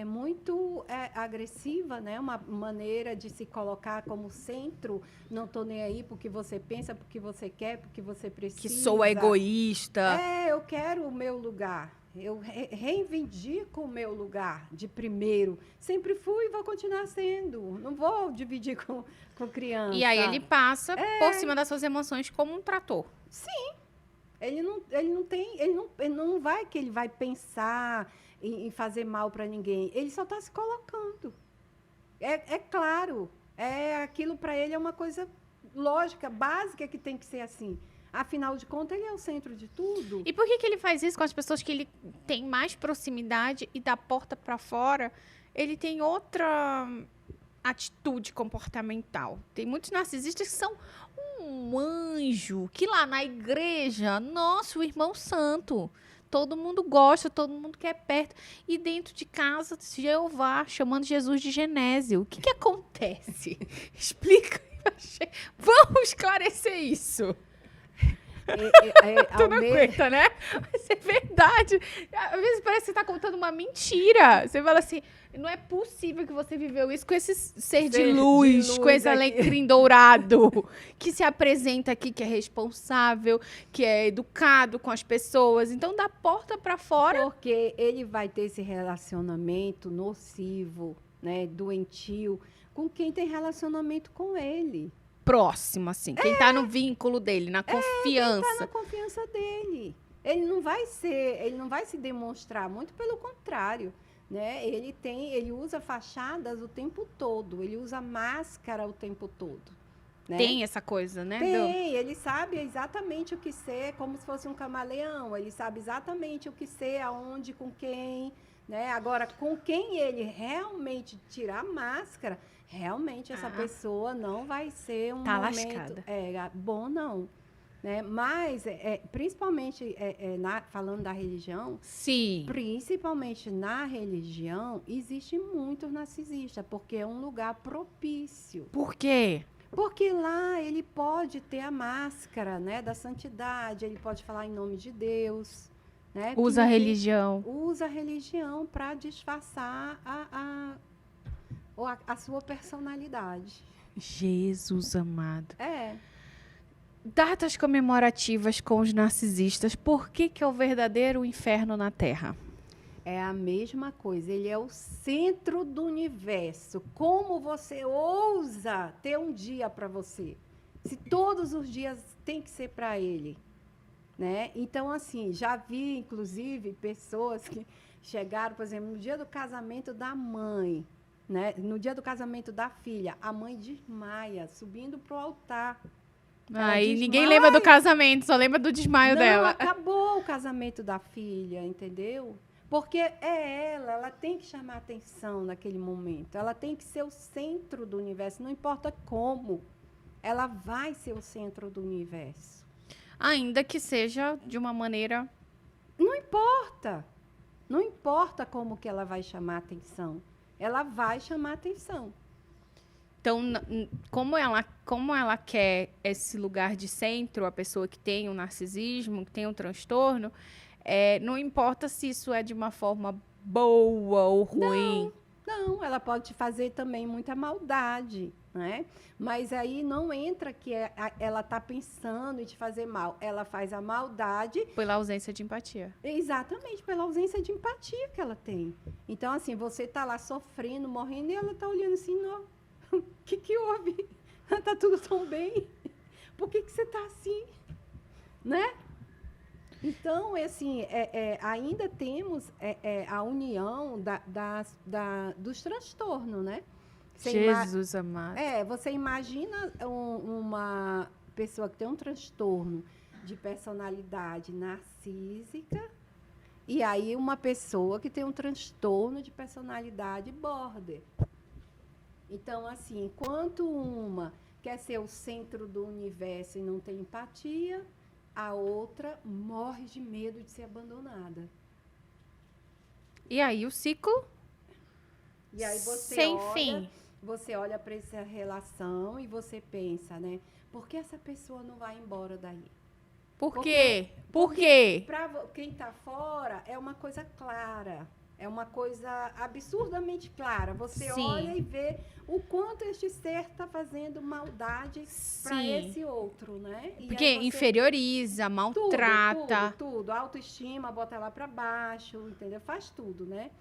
muito agressiva, né? Uma maneira de se colocar como centro. Não estou nem aí porque você pensa, porque você quer, porque você precisa. Que sou egoísta. Eu quero o meu lugar. Eu reivindico o meu lugar de primeiro. Sempre fui e vou continuar sendo. Não vou dividir com criança. E aí ele passa por cima das suas emoções como um trator. Sim. Ele não vai que ele vai pensar em fazer mal para ninguém. Ele só está se colocando. É claro. Aquilo para ele é uma coisa lógica, básica, que tem que ser assim. Afinal de contas, ele é o centro de tudo. E por que ele faz isso com as pessoas que ele tem mais proximidade e da porta para fora, ele tem outra atitude comportamental? Tem muitos narcisistas que são um anjo, que lá na igreja, nossa, o irmão santo, todo mundo gosta, todo mundo quer perto. E dentro de casa, Jeová, chamando Jesus de Genésio. O que acontece? Explica. Vamos esclarecer isso. Tu não aguenta, né? Mas é verdade. Às vezes parece que você tá contando uma mentira. Você fala assim, não é possível que você viveu isso com esse ser de luz com esse alecrim dourado, que se apresenta aqui, que é responsável, que é educado com as pessoas. Então, da porta pra fora... Porque ele vai ter esse relacionamento nocivo, né, doentio, com quem tem relacionamento com ele. Próximo, assim. Quem tá no vínculo dele, na confiança. Quem tá na confiança dele. Ele não vai se demonstrar, muito pelo contrário, né? Ele usa fachadas o tempo todo, ele usa máscara o tempo todo. Né? Tem essa coisa, né? Ele sabe exatamente o que ser, como se fosse um camaleão. Ele sabe exatamente o que ser, aonde, com quem, né? Agora, com quem ele realmente tirar a máscara, realmente essa pessoa não vai ser um momento bom, não. Né? Mas, principalmente falando da religião, sim, principalmente na religião, existe muito narcisista, porque é um lugar propício. Por quê? Porque lá ele pode ter a máscara, né, da santidade, ele pode falar em nome de Deus. Né, usa a religião. Usa a religião para disfarçar a sua personalidade. Jesus amado. Datas comemorativas com os narcisistas. Por que é o verdadeiro inferno na Terra? É a mesma coisa. Ele é o centro do universo. Como você ousa ter um dia para você? Se todos os dias tem que ser para ele. Né? Então, assim, já vi, inclusive, pessoas que chegaram, por exemplo, no dia do casamento da mãe, né? No dia do casamento da filha, a mãe desmaia, subindo para o altar. Aí ninguém lembra do casamento, só lembra do desmaio dela. Acabou o casamento da filha, entendeu? Porque ela tem que chamar atenção naquele momento, ela tem que ser o centro do universo, não importa como, ela vai ser o centro do universo. Ainda que seja de uma maneira... Não importa. Não importa como que ela vai chamar atenção. Ela vai chamar atenção. Então, como ela quer esse lugar de centro, a pessoa que tem um narcisismo, que tem um transtorno, não importa se isso é de uma forma boa ou ruim. Não, ela pode te fazer também muita maldade, né? Mas aí não entra que ela está pensando em te fazer mal. Ela faz a maldade... Pela ausência de empatia. Exatamente, pela ausência de empatia que ela tem. Então, assim, você está lá sofrendo, morrendo, e ela está olhando assim, o que houve? Está tudo tão bem? Por que você está assim? Né? Então, assim, ainda temos a união dos transtornos, né? Jesus amado. Você imagina uma pessoa que tem um transtorno de personalidade narcísica e aí uma pessoa que tem um transtorno de personalidade border. Então, assim, enquanto uma quer ser o centro do universo e não tem empatia, a outra morre de medo de ser abandonada. E aí o ciclo E aí você sem olha, fim. você olha para essa relação e você pensa, né? Por que essa pessoa não vai embora daí? Por quê? Por quê? Para quem está fora, é uma coisa clara. É uma coisa absurdamente clara. Você Sim. olha e vê o quanto este ser está fazendo maldade para Sim. esse outro, né? E Porque aí você- inferioriza, maltrata. tudo. Autoestima, bota lá para baixo, entendeu? Faz tudo, né?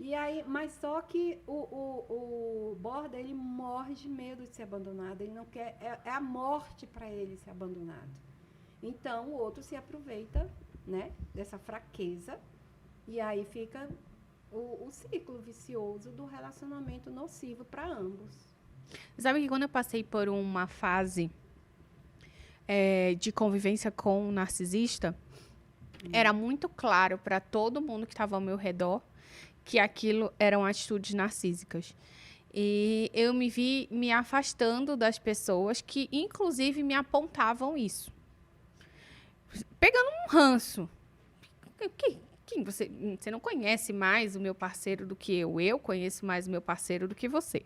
E aí, mas só que o border, ele morre de medo de ser abandonado. Ele não quer, é a morte para ele ser abandonado. Então, o outro se aproveita, né, dessa fraqueza e aí fica o ciclo vicioso do relacionamento nocivo para ambos. Sabe que quando eu passei por uma fase de convivência com um narcisista, era muito claro para todo mundo que estava ao meu redor que aquilo eram atitudes narcísicas. E eu me vi me afastando das pessoas que, inclusive, me apontavam isso. Pegando um ranço. Quem você não conhece mais o meu parceiro do que eu. Eu conheço mais o meu parceiro do que você.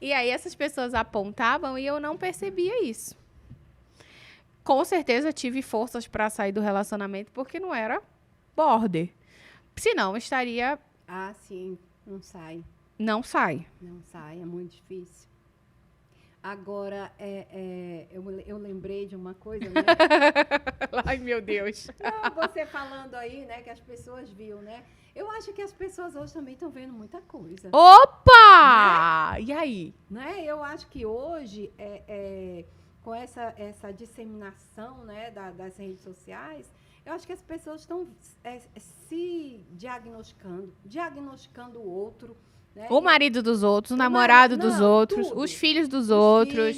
E aí essas pessoas apontavam e eu não percebia isso. Com certeza tive forças para sair do relacionamento porque não era border. Senão estaria... Ah, sim, não sai. Não sai. Não sai, é muito difícil. Agora, eu lembrei de uma coisa, né? Ai, meu Deus. Não, você falando aí, né, que as pessoas viam, né? Eu acho que as pessoas hoje também estão vendo muita coisa. Opa! Né? E aí? Né? Eu acho que hoje, com essa disseminação, né, das redes sociais, eu acho que as pessoas estão se diagnosticando o outro. Né? O marido dos outros, o namorado dos outros, tudo. Os filhos dos outros.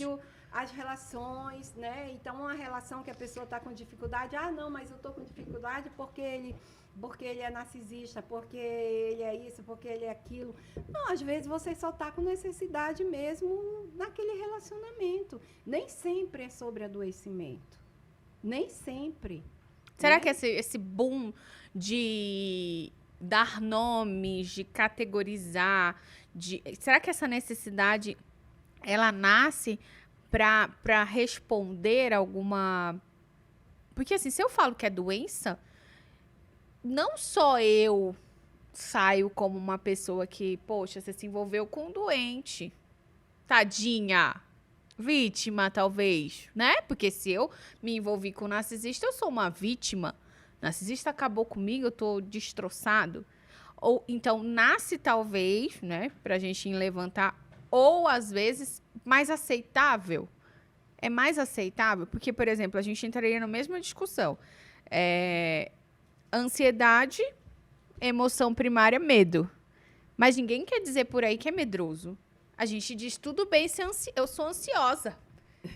As relações, né? Então, uma relação que a pessoa está com dificuldade. Ah, não, mas eu estou com dificuldade porque ele é narcisista, porque ele é isso, porque ele é aquilo. Não, às vezes você só está com necessidade mesmo naquele relacionamento. Nem sempre é sobre adoecimento. Nem sempre. Será né? que esse boom de dar nomes, de categorizar, será que essa necessidade ela nasce para responder alguma... Porque assim, se eu falo que é doença, não só eu saio como uma pessoa que, poxa, você se envolveu com um doente, tadinha, vítima talvez, né? Porque se eu me envolvi com um narcisista, eu sou uma vítima. Narcisista acabou comigo, eu tô destroçado. Ou então nasce talvez, né, pra gente levantar, ou às vezes mais aceitável. É mais aceitável, porque, por exemplo, a gente entraria na mesma discussão. Ansiedade, emoção primária, medo. Mas ninguém quer dizer por aí que é medroso. A gente diz, tudo bem, eu sou ansiosa.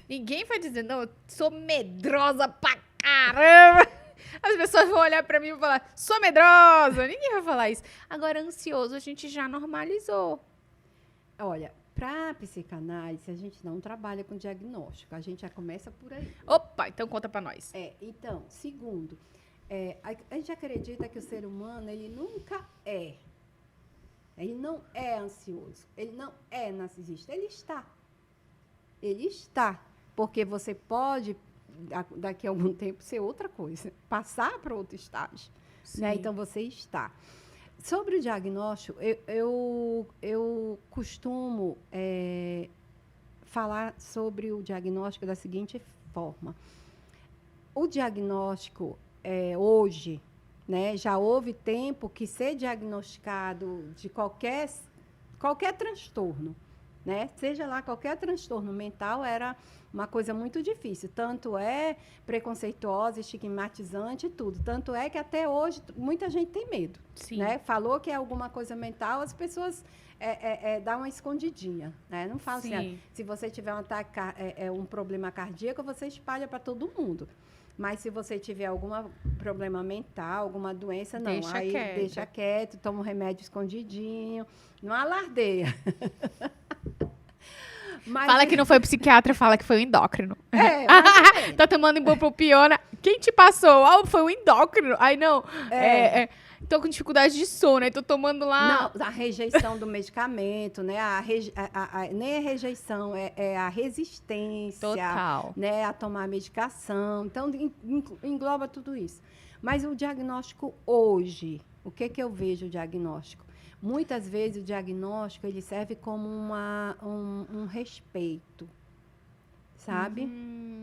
Ninguém vai dizer, não, eu sou medrosa pra caramba. As pessoas vão olhar pra mim e vão falar, sou medrosa. Ninguém vai falar isso. Agora, ansioso, a gente já normalizou. Olha, para psicanálise, a gente não trabalha com diagnóstico. A gente já começa por aí. Opa, então conta pra nós. Então, segundo, a gente acredita que o ser humano, ele nunca é. Ele não é ansioso. Ele não é narcisista. Ele está. Ele está. Porque você pode... daqui a algum tempo ser outra coisa, passar para outro estágio, né? Então você está. Sobre o diagnóstico, eu costumo falar sobre o diagnóstico da seguinte forma: o diagnóstico hoje, né? Já houve tempo que ser diagnosticado de qualquer transtorno, né? Seja lá qualquer transtorno mental, era uma coisa muito difícil. Tanto é preconceituosa, estigmatizante e tudo. Tanto é que até hoje muita gente tem medo. Sim. Né? Falou que é alguma coisa mental, as pessoas dão uma escondidinha. Né? Não fala Sim. assim, se você tiver um ataque, um problema cardíaco, você espalha para todo mundo. Mas se você tiver algum problema mental, alguma doença, não. Deixa Aí quieto. deixa quieto, toma um remédio escondidinho, não alardeia. Mas, Fala que não foi psiquiatra, fala que foi o endócrino. mais ou menos. Tá tomando ibuprofena. Quem te passou? Ah, foi o endócrino. Aí não. Tô com dificuldade de sono, aí tô tomando lá. Não, a rejeição do medicamento, né? Nem a rejeição, é a resistência. Total. Né? A tomar medicação. Então, engloba tudo isso. Mas o diagnóstico hoje, o que eu vejo o diagnóstico? Muitas vezes o diagnóstico ele serve como um respeito, sabe?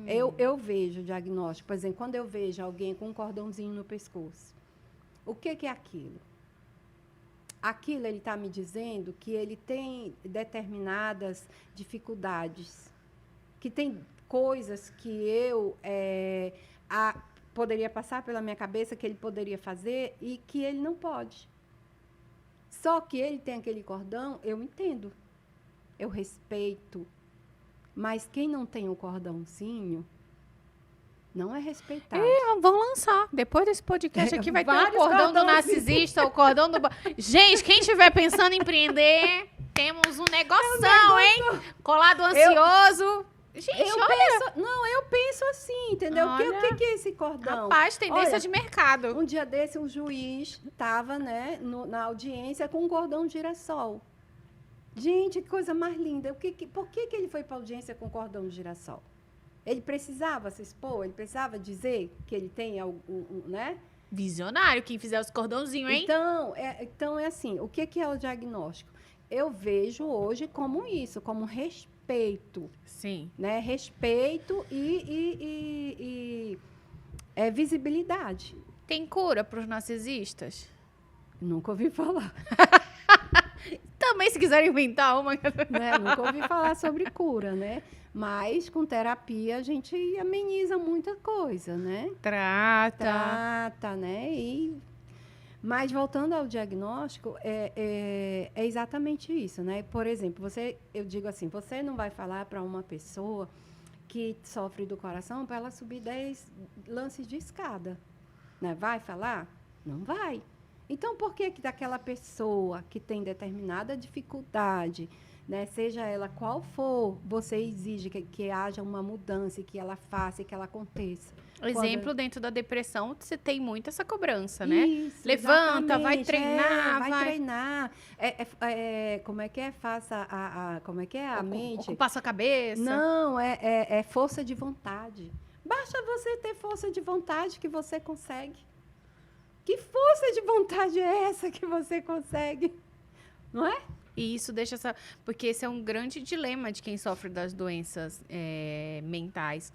Eu vejo o diagnóstico, por exemplo, quando eu vejo alguém com um cordãozinho no pescoço, o que é aquilo? Aquilo ele está me dizendo que ele tem determinadas dificuldades, que tem coisas que eu poderia passar pela minha cabeça que ele poderia fazer e que ele não pode. Só que ele tem aquele cordão, eu entendo, eu respeito. Mas quem não tem o cordãozinho, não é respeitado. Vão lançar. Depois desse podcast aqui vai ter o Vários cordão do cordões. narcisista, o cordão do... Gente, quem estiver pensando em empreender, temos um negoção, hein? Colado ansioso. Gente, Eu penso assim, entendeu? O que é esse cordão? Rapaz, tendência Olha, de mercado. Um dia desse, um juiz estava, né, na audiência com um cordão de girassol. Gente, que coisa mais linda. Por que ele foi para a audiência com cordão de girassol? Ele precisava se expor? Ele precisava dizer que ele tem né? Visionário, quem fizer os cordãozinhos, hein? Então, é assim, o que é o diagnóstico? Eu vejo hoje como isso, como respeito. Sim. Né? Respeito e visibilidade. Tem cura para os narcisistas? Nunca ouvi falar. Também, se quiserem inventar uma. Né? Nunca ouvi falar sobre cura, né? Mas com terapia a gente ameniza muita coisa, né? Trata, né? Mas voltando ao diagnóstico, é exatamente isso, né? Por exemplo, eu digo assim, você não vai falar para uma pessoa que sofre do coração para ela subir 10 lances de escada. Né? Vai falar? Não vai. Então, por que daquela pessoa que tem determinada dificuldade, né, seja ela qual for, você exige que haja uma mudança, que ela faça, que ela aconteça? Exemplo, dentro da depressão, você tem muito essa cobrança, né? Isso, levanta, vai treinar, vai treinar. Como é que é? Faça como é que é a mente? Ocupar sua cabeça. Não, é força de vontade. Basta você ter força de vontade que você consegue. Que força de vontade é essa que você consegue? Não é? E isso deixa essa... Porque esse é um grande dilema de quem sofre das doenças mentais.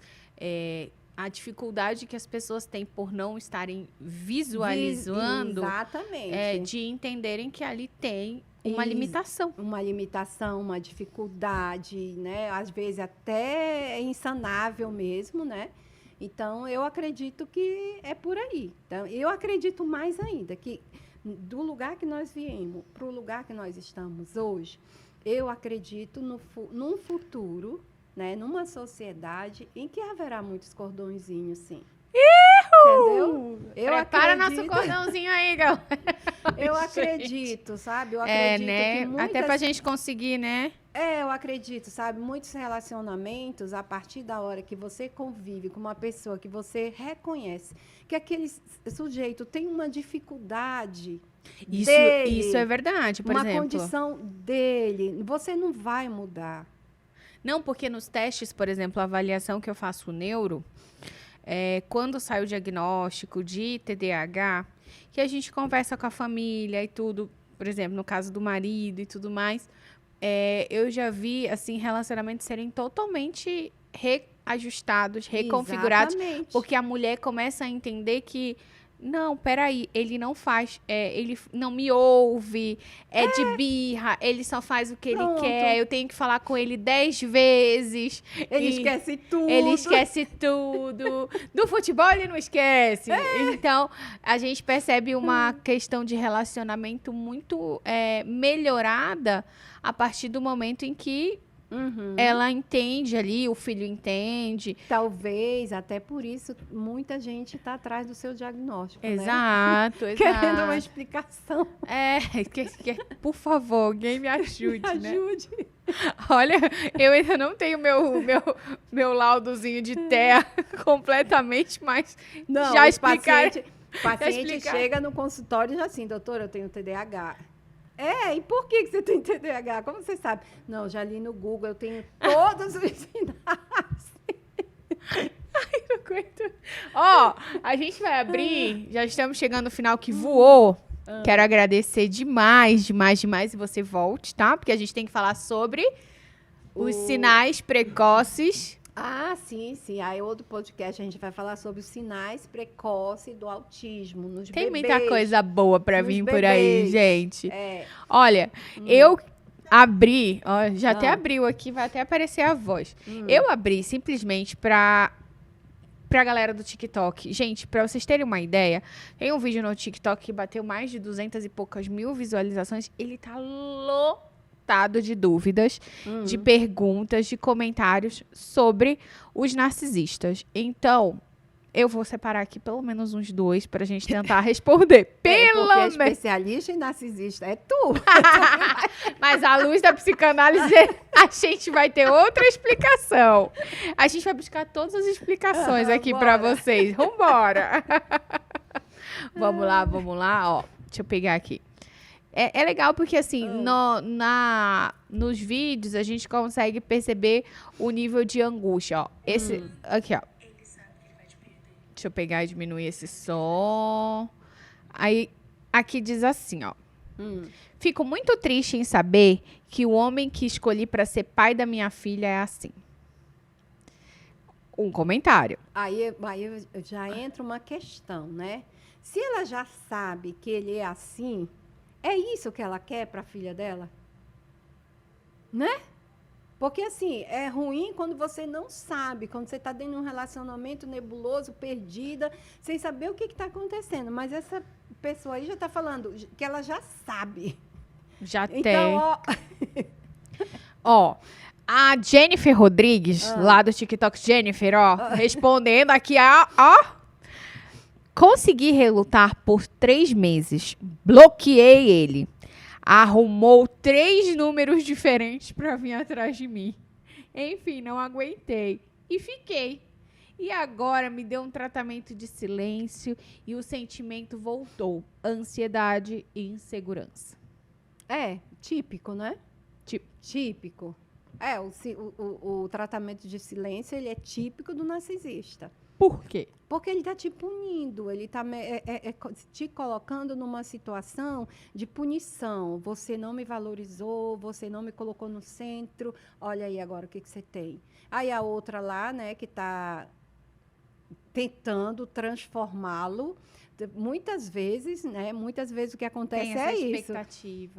A dificuldade que as pessoas têm por não estarem visualizando. Exatamente. De entenderem que ali tem uma limitação. Uma limitação, uma dificuldade, né? Às vezes até insanável mesmo, né? Então, eu acredito que é por aí. Então, eu acredito mais ainda que do lugar que nós viemos para o lugar que nós estamos hoje, eu acredito num futuro, né, numa sociedade em que haverá muitos cordõezinhos, sim. Entendeu? Prepara nosso cordãozinho aí, galera. Eu acredito, sabe? Eu acredito né? que Até pra gente conseguir, né? Eu acredito, sabe? Muitos relacionamentos, a partir da hora que você convive com uma pessoa que você reconhece que aquele sujeito tem uma dificuldade dele, isso é verdade, por exemplo. uma condição dele, você não vai mudar. Não, porque nos testes, por exemplo, a avaliação que eu faço o neuro, quando sai o diagnóstico de TDAH, que a gente conversa com a família e tudo, por exemplo, no caso do marido e tudo mais, eu já vi, assim, relacionamentos serem totalmente reajustados, reconfigurados, Exatamente. porque a mulher começa a entender que não, peraí, ele não faz, ele não me ouve, é de birra, ele só faz o que ele Pronto. quer, eu tenho que falar com ele 10 vezes. Ele e esquece tudo. Ele esquece tudo. Do futebol ele não esquece. Então, a gente percebe uma questão de relacionamento muito melhorada a partir do momento em que ela entende ali, o filho entende. Talvez, até por isso, muita gente está atrás do seu diagnóstico, né? Exato, exato. Querendo uma explicação. Por favor, alguém me ajude, Me né? ajude. Olha, eu ainda não tenho meu laudozinho de TEA completamente, mas Não, já o explicaram. paciente chega no consultório e já assim, doutora, eu tenho TDAH. E por que você tem TDAH? Como você sabe? Não, já li no Google, eu tenho todos os sinais. Ai, não aguento. Ó, a gente vai abrir, já estamos chegando no final que voou. Quero agradecer demais, demais, demais, e você volte, tá? Porque a gente tem que falar sobre os sinais precoces. Ah, sim, sim. Aí outro podcast a gente vai falar sobre os sinais precoces do autismo nos Tem bebês. muita coisa boa pra Nos vir por aí, bebês. gente. Olha, eu abri, ó, já até abriu aqui, vai até aparecer a voz. Eu abri simplesmente pra galera do TikTok. Gente, pra vocês terem uma ideia, tem um vídeo no TikTok que bateu mais de 200 e poucas mil visualizações. Ele tá lotado de dúvidas, de perguntas, de comentários sobre os narcisistas. Então, eu vou separar aqui pelo menos uns 2 pra gente tentar responder. Pelo menos. menos. Especialista em narcisista é tu. Mas à luz da psicanálise, a gente vai ter outra explicação. A gente vai buscar todas as explicações aqui pra vocês. Vambora. Vamos lá, ó. Deixa eu pegar aqui. É legal porque, assim, nos vídeos a gente consegue perceber o nível de angústia, ó. Esse, aqui, ó. Deixa eu pegar e diminuir esse som. Aí, aqui diz assim, ó. Fico muito triste em saber que o homem que escolhi para ser pai da minha filha é assim. Um comentário. Aí já entra uma questão, né? Se ela já sabe que ele é assim, é isso que ela quer para a filha dela? Né? Porque, assim, é ruim quando você não sabe, quando você está dentro de um relacionamento nebuloso, perdida, sem saber o que está acontecendo. Mas essa pessoa aí já está falando que ela já sabe. Já então, tem. Ó, a Jennifer Rodrigues, lá do TikTok, Jennifer, ó, respondendo aqui, ó. Consegui relutar por 3 meses. Bloqueei ele. Arrumou 3 números diferentes para vir atrás de mim. Enfim, não aguentei. E fiquei. E agora me deu um tratamento de silêncio e o sentimento voltou. Ansiedade e insegurança. É, típico, né? Típico. O tratamento de silêncio, ele é típico do narcisista. Por quê? Porque ele está te punindo, ele está te colocando numa situação de punição. Você não me valorizou, você não me colocou no centro, olha aí agora o que você tem. Aí a outra lá, né, que está tentando transformá-lo, muitas vezes o que acontece é isso.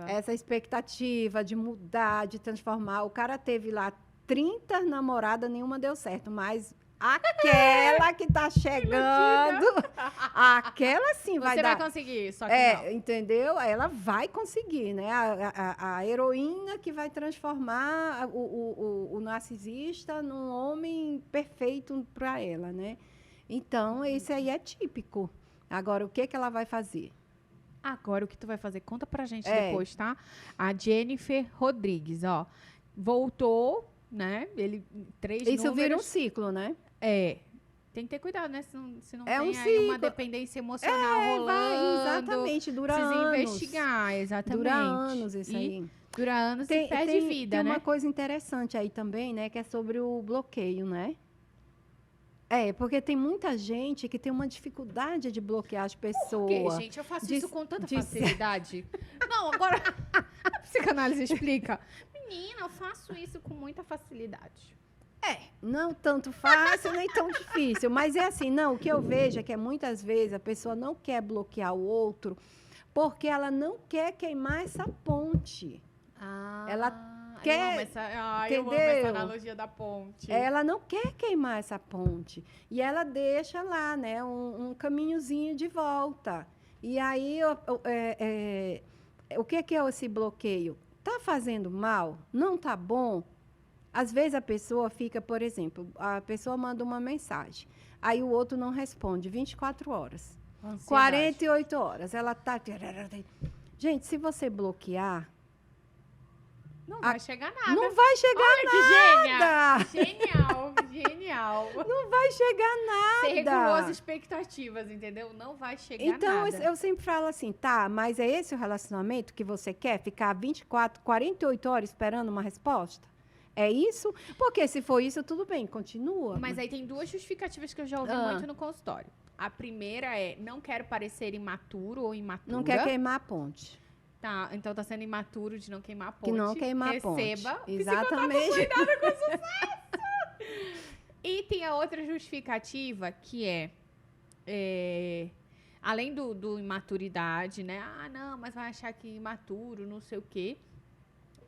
Essa expectativa de mudar, de transformar. O cara teve lá 30 namoradas, nenhuma deu certo, mas aquela que tá chegando, aquela sim vai dar. Você vai conseguir, só que não. Entendeu? Ela vai conseguir, né? A heroína que vai transformar o narcisista num homem perfeito para ela, né? Então, esse aí é típico. Agora, o que ela vai fazer? Agora, o que tu vai fazer? Conta pra gente depois, tá? A Jennifer Rodrigues, ó. Voltou, né? Ele, 3 números. Isso vira um ciclo, né? Tem que ter cuidado, né? Se não É tem um aí uma ciclo. dependência emocional rolando. Exatamente, dura precisa anos. investigar, exatamente. Dura anos isso aí. Dura anos e perde vida, tem né? uma coisa interessante aí também, né? Que é sobre o bloqueio, né? Porque tem muita gente que tem uma dificuldade de bloquear as pessoas. Por quê, gente? Eu faço isso com tanta facilidade. Não, agora a psicanálise explica. Menina, eu faço isso com muita facilidade. Não tanto fácil, nem tão difícil. Mas é assim, não, o que eu vejo é que muitas vezes a pessoa não quer bloquear o outro porque ela não quer queimar essa ponte. Ela quer, eu amo entendeu? essa analogia da ponte. Ela não quer queimar essa ponte. E ela deixa lá, né, um caminhozinho de volta. E aí, o que é esse bloqueio? Tá fazendo mal? Não tá bom? Às vezes a pessoa fica, por exemplo, a pessoa manda uma mensagem, aí o outro não responde 24 horas. Ansiedade. 48 horas. Ela tá. Gente, se você bloquear, Não vai chegar nada. não vai chegar Olha, nada. que genial! Genial. Não vai chegar Você regulou as nada. expectativas, entendeu? Não vai chegar Então, nada. eu sempre falo assim, tá, mas é esse o relacionamento que você quer? Ficar 24, 48 horas esperando uma resposta? É isso? Porque se for isso, tudo bem, continua. Mas aí tem duas justificativas que eu já ouvi muito no consultório. A primeira é, não quero parecer imaturo ou imatura. Não quer queimar a ponte. Tá, então tá sendo imaturo de não queimar a ponte. Que não queimar a ponte. Receba. Exatamente. Cuidado com sucesso. E tem a outra justificativa que além do imaturidade, né? Ah, não, mas vai achar que imaturo, não sei o quê.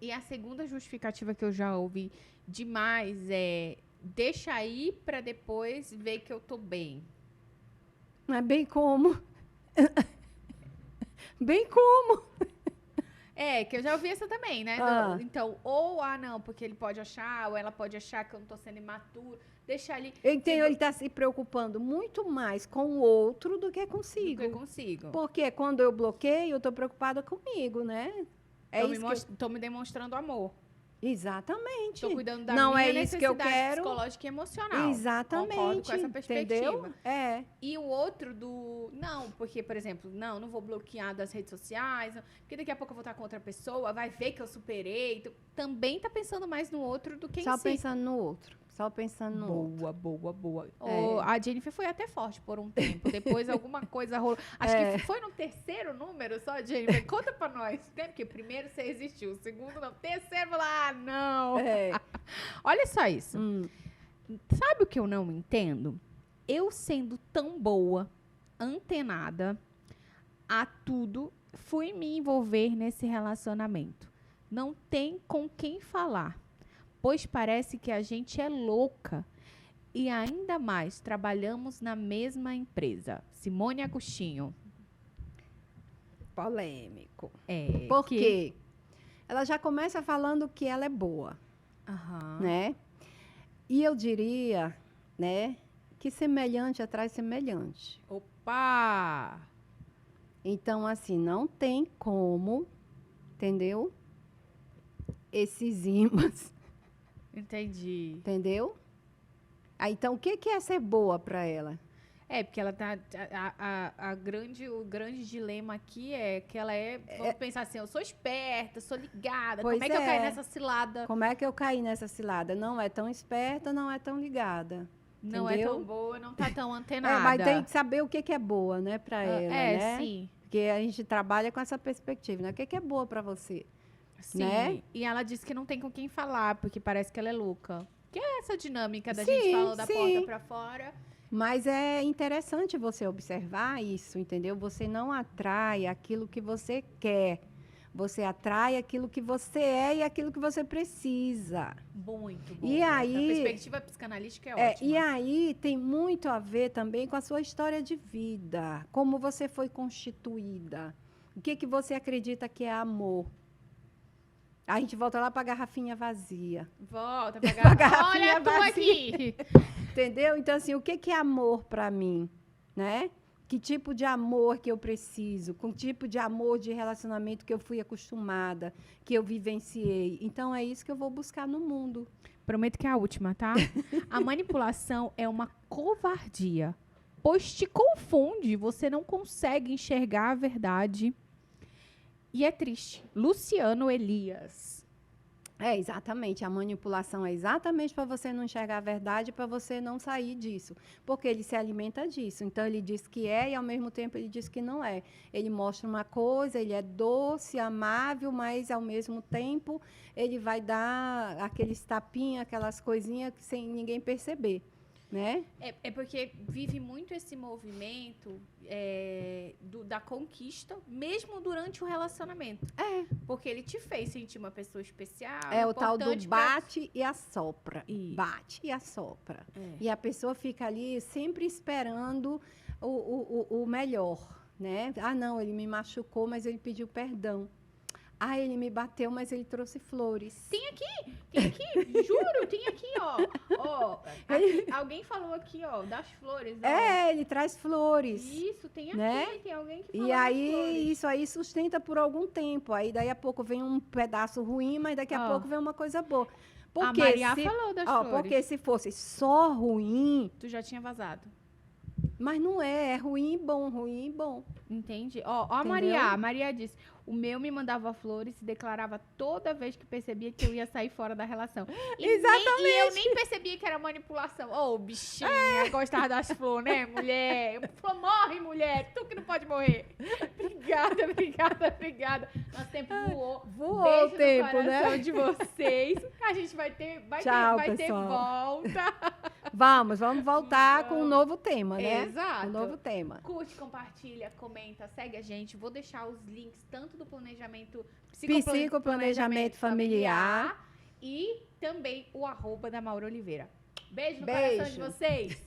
E a segunda justificativa que eu já ouvi demais é deixa aí pra depois ver que eu tô bem. Não é bem como. Bem como. Que eu já ouvi essa também, né? Então, não, porque ele pode achar, ou ela pode achar que eu não tô sendo imaturo. Deixa ali. Ele está se preocupando muito mais com o outro do que consigo. Do que consigo. Porque quando eu bloqueio, eu estou preocupada comigo, né? Tô me demonstrando amor. Exatamente. Tô cuidando da não minha é isso que eu necessidade quero. psicológica e emocional. Exatamente. Concordo com essa perspectiva. Entendeu? E o outro não, porque, por exemplo, não vou bloquear das redes sociais, porque daqui a pouco eu vou estar com outra pessoa, vai ver que eu superei. Então, também tá pensando mais no outro do que em si. Só pensando no outro. Boa. A Jennifer foi até forte por um tempo. Depois alguma coisa rolou. Acho que foi no terceiro número só, Jennifer. Conta pra nós. Né? Porque primeiro você resistiu, o segundo não. Terceiro, lá, não. Olha só isso. Sabe o que eu não entendo? Eu sendo tão boa, antenada a tudo, fui me envolver nesse relacionamento. Não tem com quem falar. Pois parece que a gente é louca. E ainda mais, trabalhamos na mesma empresa. Simone Agostinho. Polêmico. É. Por quê? Ela já começa falando que ela é boa. Aham. Né? E eu diria, né, que semelhante atrai semelhante. Opa! Então, assim, não tem como, entendeu? Esses imãs. Entendi. Entendeu? Aí, então, o que é ser boa para ela? Porque ela tá. O grande dilema aqui é que ela vamos pensar assim, eu sou esperta, sou ligada. Pois como é que eu caí nessa cilada? Como é que eu caí nessa cilada? Não é tão esperta, não é tão ligada. Não entendeu? É tão boa, não tá tão antenada. Mas tem que saber o que é boa, né, para ela, né? Sim. Porque a gente trabalha com essa perspectiva, né? O que é boa para você? Sim. Né? E ela disse que não tem com quem falar, porque parece que ela é louca. Que é essa dinâmica da gente falando da porta para fora. Mas é interessante você observar isso, entendeu? Você não atrai aquilo que você quer. Você atrai aquilo que você é e aquilo que você precisa. Muito bom. E aí, a perspectiva psicanalística é ótima. E aí tem muito a ver também com a sua história de vida. Como você foi constituída. O que você acredita que é amor? A gente volta lá para a garrafinha vazia. Volta para a garrafinha Olha vazia. Aqui. Entendeu? Então, assim, o que é amor para mim? Né? Que tipo de amor que eu preciso? Com que tipo de amor de relacionamento que eu fui acostumada, que eu vivenciei? Então, é isso que eu vou buscar no mundo. Prometo que é a última, tá? A manipulação é uma covardia, pois te confunde, você não consegue enxergar a verdade. E é triste. Luciano Elias. É, exatamente. A manipulação é exatamente para você não enxergar a verdade, para você não sair disso. Porque ele se alimenta disso. Então, ele diz que é e, ao mesmo tempo, ele diz que não é. Ele mostra uma coisa, ele é doce, amável, mas, ao mesmo tempo, ele vai dar aqueles tapinhas, aquelas coisinhas sem ninguém perceber, né? É porque vive muito esse movimento da conquista, mesmo durante o relacionamento. Porque ele te fez sentir uma pessoa especial. É o tal do importante pra- bate e assopra. Isso. Bate e assopra. É. E a pessoa fica ali sempre esperando o melhor, né? Ah, não, ele me machucou, mas ele pediu perdão. Ah, ele me bateu, mas ele trouxe flores. Tem aqui, juro, tem aqui, ó. Ó, alguém falou aqui, ó, das flores. Ó. É, ele traz flores. Isso, tem aqui, né? tem alguém que falou E das aí, flores. isso aí sustenta por algum tempo. Aí, daí a pouco vem um pedaço ruim, mas daqui a Ó. pouco vem uma coisa boa. A Porque Maria se, falou das ó, flores. porque se fosse só ruim, Tu já tinha vazado. mas não é ruim e bom, ruim e bom. Entende? Ó, a Entendeu? Maria. A Maria disse: o meu me mandava flores e declarava toda vez que percebia que eu ia sair fora da relação. Exatamente. E eu nem percebia que era manipulação. Ô, bichinha, gostava das flores, né, mulher? Flor, morre, mulher. Tu que não pode morrer. Obrigada. Nosso tempo voou. Voou Beijo o tempo, no coração né? de vocês. A gente vai ter Tchau, vai ter pessoal. volta. Vamos voltar com um Vamos. novo tema, né? Exato. Um novo tema. Curte, compartilha, comenta, segue a gente. Vou deixar os links tanto do planejamento Psicoplanejamento familiar e também o @ da Maura Oliveira. Beijo no Beijo. coração de vocês.